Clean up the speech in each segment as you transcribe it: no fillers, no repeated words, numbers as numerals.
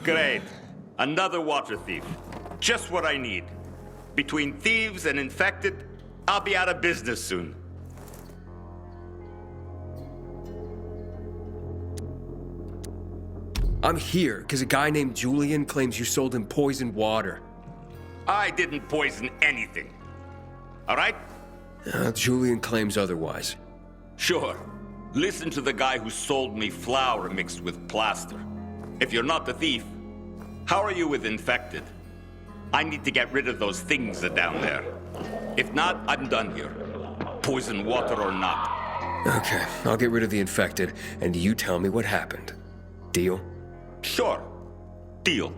Great. Another water thief. Just what I need. Between thieves and infected, I'll be out of business soon. I'm here because a guy named Julian claims you sold him poisoned water. I didn't poison anything. All right? Julian claims otherwise. Sure. Listen to the guy who sold me flour mixed with plaster. If you're not the thief, how are you with infected? I need to get rid of those things that are down there. If not, I'm done here. Poison water or not. Okay, I'll get rid of the infected, and you tell me what happened. Deal? Sure. Deal.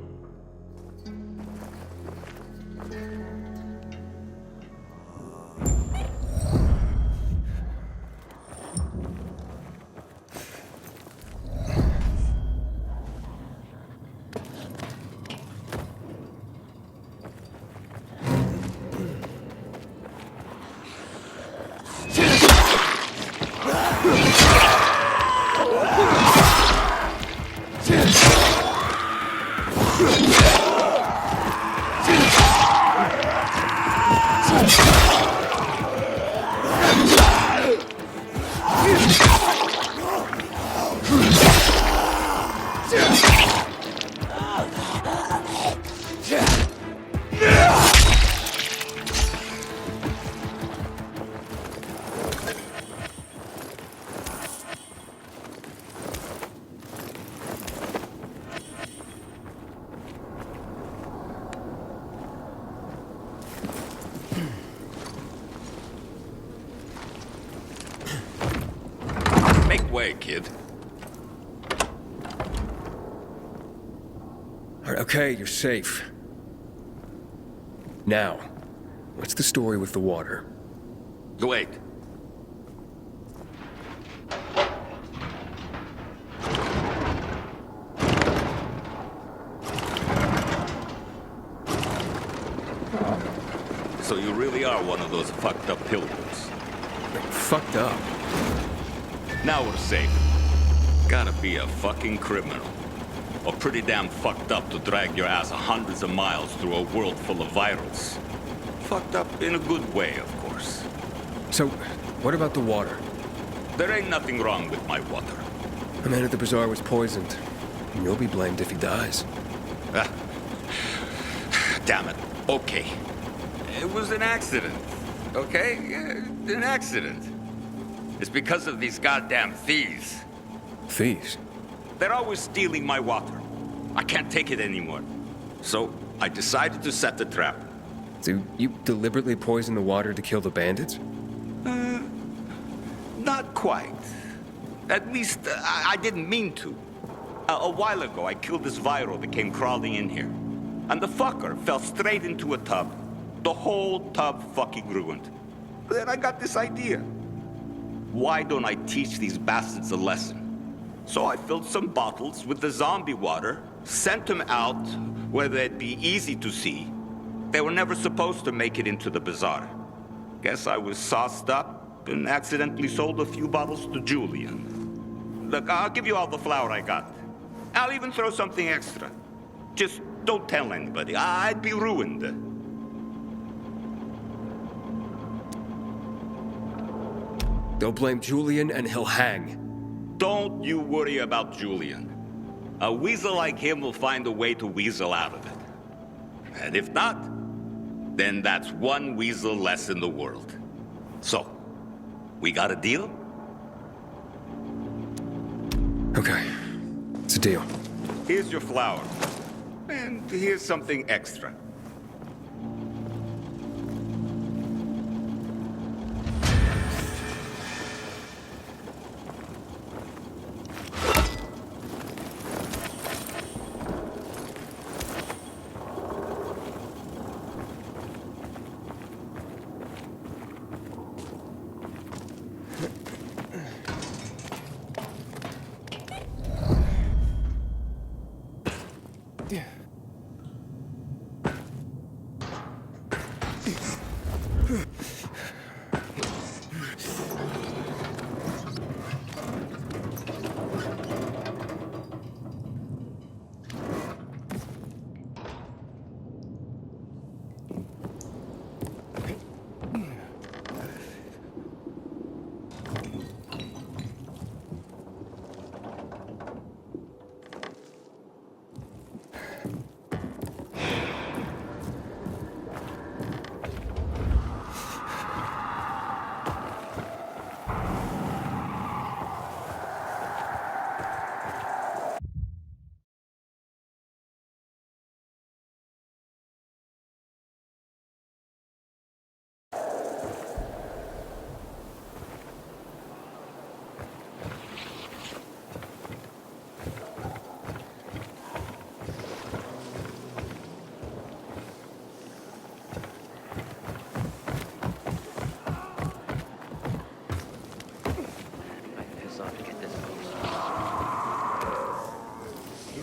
Make way, kid. All right, okay, you're safe. Now, what's the story with the water? Wait. So you really are one of those fucked up pilgrims. Fucked up. Now we're safe. Gotta be a fucking criminal. Or pretty damn fucked up to drag your ass hundreds of miles through a world full of virals. Fucked up in a good way, of course. So, what about the water? There ain't nothing wrong with my water. The man at the bazaar was poisoned. And you'll be blamed if he dies. Ah. Damn it. Okay. It was an accident. Okay? Yeah, an accident. It's because of these goddamn thieves. Thieves? They're always stealing my water. I can't take it anymore. So I decided to set the trap. So you deliberately poisoned the water to kill the bandits? Not quite. At least, I didn't mean to. A while ago, I killed this viral that came crawling in here. And the fucker fell straight into a tub. The whole tub fucking ruined. Then I got this idea. Why don't I teach these bastards a lesson? So I filled some bottles with the zombie water, sent them out where they'd be easy to see. They were never supposed to make it into the bazaar. Guess I was sauced up and accidentally sold a few bottles to Julian. Look, I'll give you all the flour I got. I'll even throw something extra. Just don't tell anybody. I'd be ruined. Don't blame Julian and he'll hang. Don't you worry about Julian. A weasel like him will find a way to weasel out of it. And if not, then that's one weasel less in the world. So, we got a deal? Okay. It's a deal. Here's your flour. And here's something extra.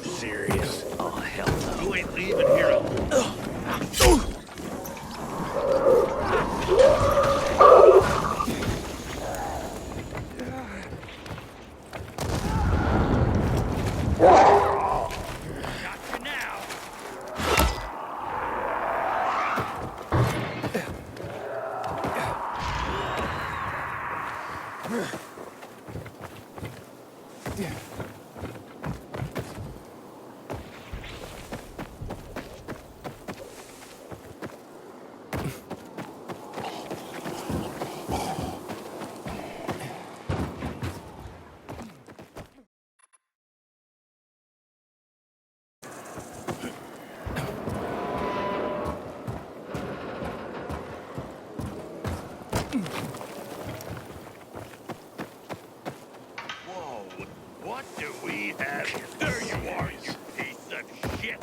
Serious? Oh, hell no. You ain't leaving here. Whoa, what do we have? There you are, you piece of shit!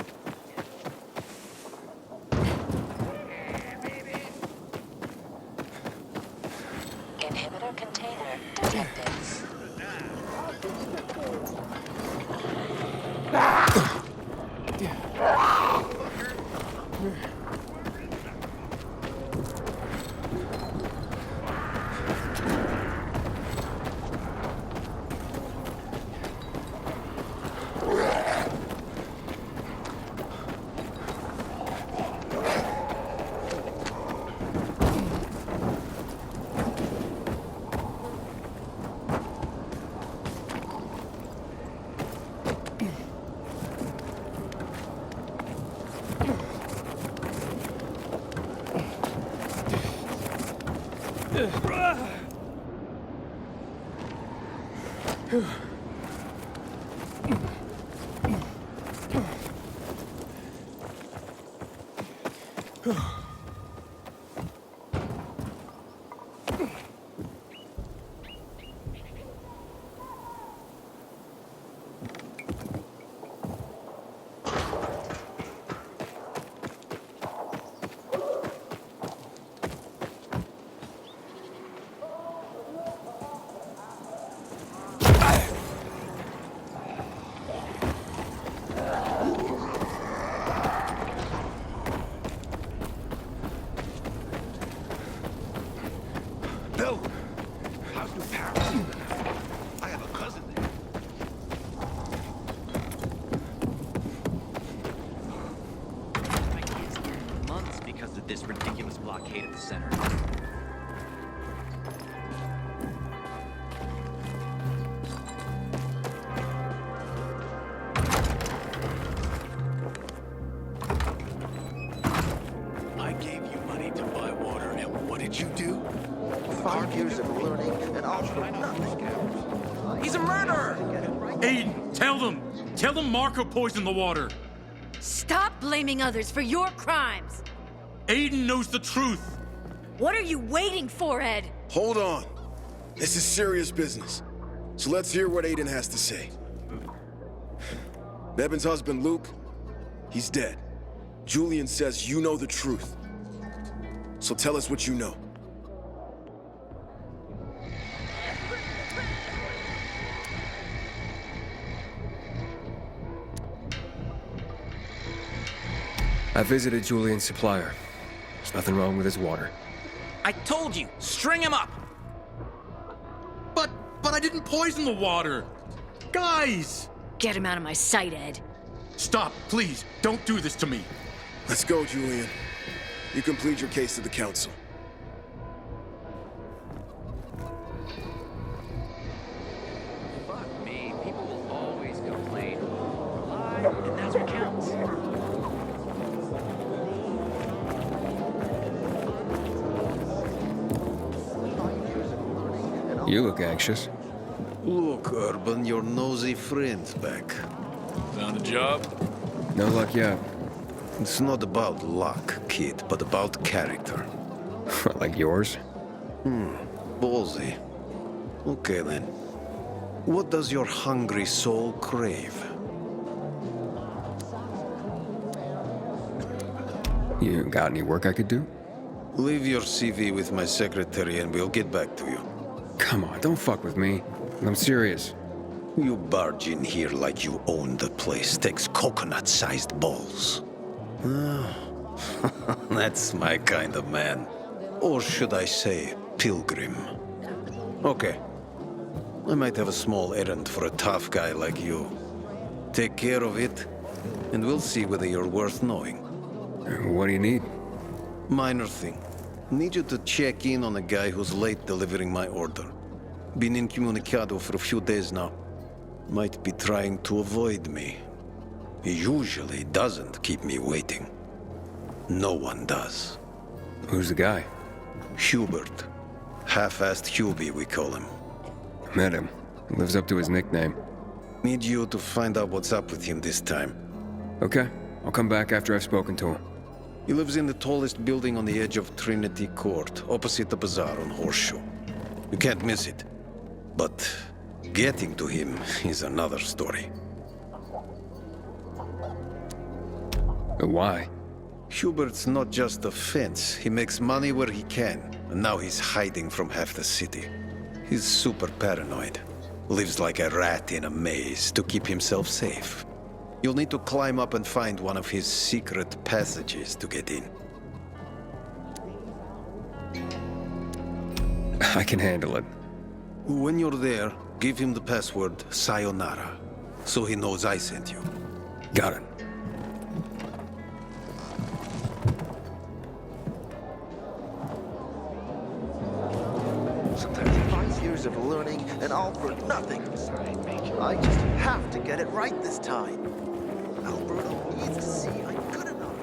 Inhibitor container detected. Bill! How's New Paris? I have a cousin there. My kids were months because of this ridiculous blockade at the center. I gave you money to buy water, and what did you do? 5 years of learning and all for nothing. He's a murderer! Aiden, tell them! Tell them Marco poisoned the water! Stop blaming others for your crimes! Aiden knows the truth! What are you waiting for, Ed? Hold on. This is serious business. So let's hear what Aiden has to say. Bevan's husband, Luke, he's dead. Julian says you know the truth. So tell us what you know. I visited Julian's supplier. There's nothing wrong with his water. I told you, string him up! But I didn't poison the water! Guys! Get him out of my sight, Ed. Stop, please. Don't do this to me. Let's go, Julian. You can plead your case to the council. Fuck me, people will always complain. Lie, and that's what counts. You look anxious. Look, Urban, your nosy friend's back. Found a job? No luck yet. It's not about luck, kid, but about character. Like yours? Ballsy. Okay, then. What does your hungry soul crave? You got any work I could do? Leave your CV with my secretary and we'll get back to you. Come on, don't fuck with me. I'm serious. You barge in here like you own the place. Takes coconut-sized balls. That's my kind of man. Or should I say, pilgrim. Okay. I might have a small errand for a tough guy like you. Take care of it, and we'll see whether you're worth knowing. What do you need? Minor thing. Need you to check in on a guy who's late delivering my order. Been incommunicado for a few days now. Might be trying to avoid me. He usually doesn't keep me waiting. No one does. Who's the guy? Hubert. Half-assed Hubie, we call him. Met him. Lives up to his nickname. Need you to find out what's up with him this time. Okay, I'll come back after I've spoken to him. He lives in the tallest building on the edge of Trinity Court, opposite the bazaar on Horseshoe. You can't miss it. But getting to him is another story. Why? Hubert's not just a fence. He makes money where he can, and now he's hiding from half the city. He's super paranoid. Lives like a rat in a maze to keep himself safe. You'll need to climb up and find one of his secret passages to get in. I can handle it. When you're there, give him the password Sayonara, so he knows I sent you. Got it. Sometimes 5 years of learning and all for nothing. I just have to get it right this time. Alberto needs to see I'm good enough.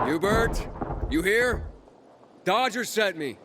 Hubert, you here? Dodger sent me.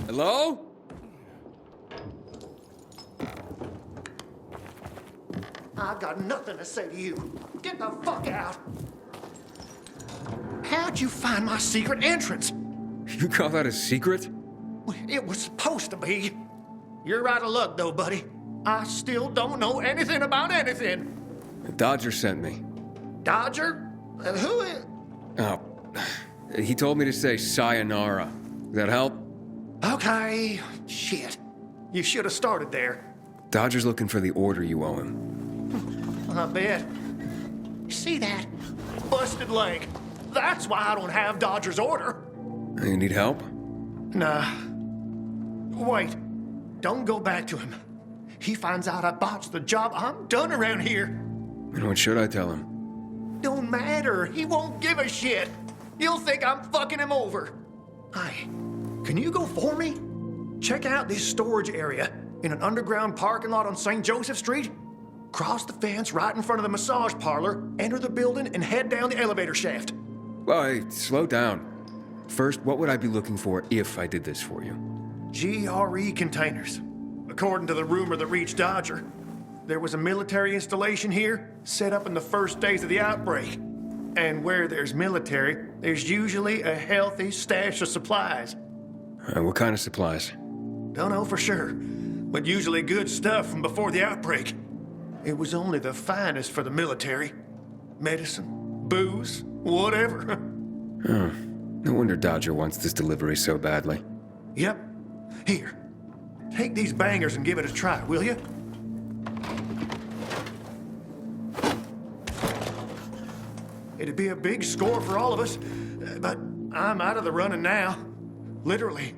Hello? I've got nothing to say to you. Get the fuck out. How'd you find my secret entrance? You call that a secret? It was supposed to be. You're out of luck, though, buddy. I still don't know anything about anything. Dodger sent me. Dodger? Who is... Oh, he told me to say sayonara. Does that help? Okay. Shit. You should have started there. Dodger's looking for the order you owe him. I bet. You see that? Busted leg. That's why I don't have Dodger's order. You need help? Nah. Wait. Don't go back to him. He finds out I botched the job, I'm done around here. And what should I tell him? Don't matter. He won't give a shit. He'll think I'm fucking him over. Hey, can you go for me? Check out this storage area in an underground parking lot on St. Joseph Street. Cross the fence right in front of the massage parlor, enter the building, and head down the elevator shaft. Well, hey, slow down. First, what would I be looking for if I did this for you? GRE containers. According to the rumor that reached Dodger, there was a military installation here set up in the first days of the outbreak. And where there's military, there's usually a healthy stash of supplies. What kind of supplies? Don't know for sure, but usually good stuff from before the outbreak. It was only the finest for the military. Medicine, booze, whatever. Oh, no wonder Dodger wants this delivery so badly. Yep. Here, take these bangers and give it a try, will you? It'd be a big score for all of us, but I'm out of the running now. Literally.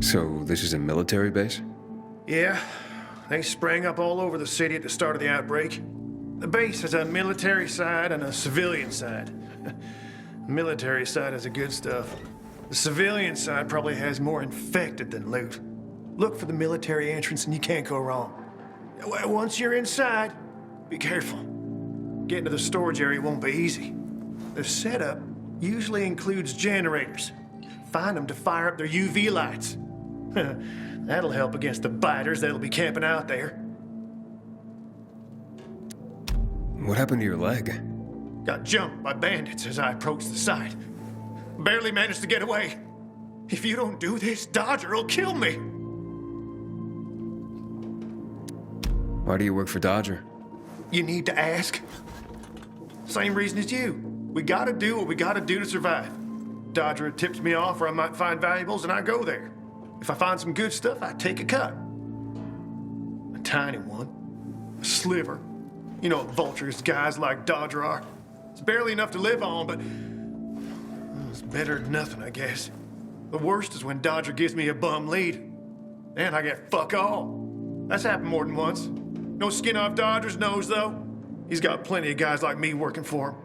So, this is a military base? Yeah, they sprang up all over the city at the start of the outbreak. The base has a military side and a civilian side. The military side has the good stuff. The civilian side probably has more infected than loot. Look for the military entrance and you can't go wrong. Once you're inside, be careful. Getting to the storage area won't be easy. The setup usually includes generators. Find them to fire up their UV lights. That'll help against the biters that'll be camping out there. What happened to your leg? Got jumped by bandits as I approached the site. Barely managed to get away. If you don't do this, Dodger will kill me. Why do you work for Dodger? You need to ask. Same reason as you. We gotta do what we gotta do to survive. Dodger tips me off where I might find valuables and I go there. If I find some good stuff, I take a cut. A tiny one. A sliver. You know what vultures guys like Dodger are. It's barely enough to live on, but it's better than nothing, I guess. The worst is when Dodger gives me a bum lead. Then I get fuck all. That's happened more than once. No skin off Dodger's nose, though. He's got plenty of guys like me working for him.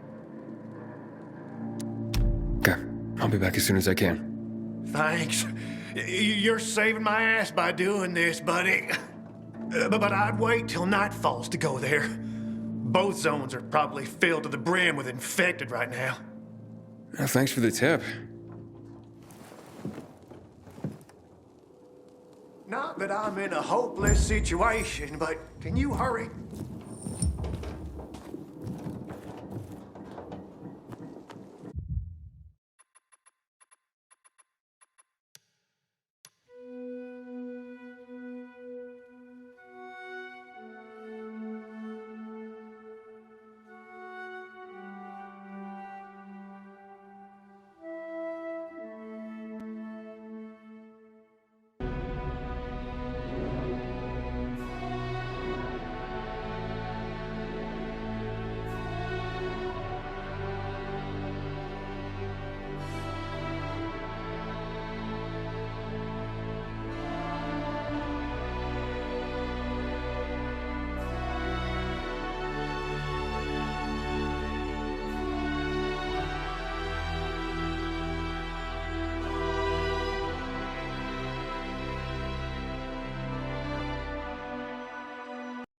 Okay, I'll be back as soon as I can. Thanks. You're saving my ass by doing this, buddy. But I'd wait till night falls to go there. Both zones are probably filled to the brim with infected right now. Thanks for the tip. Not that I'm in a hopeless situation, but can you hurry?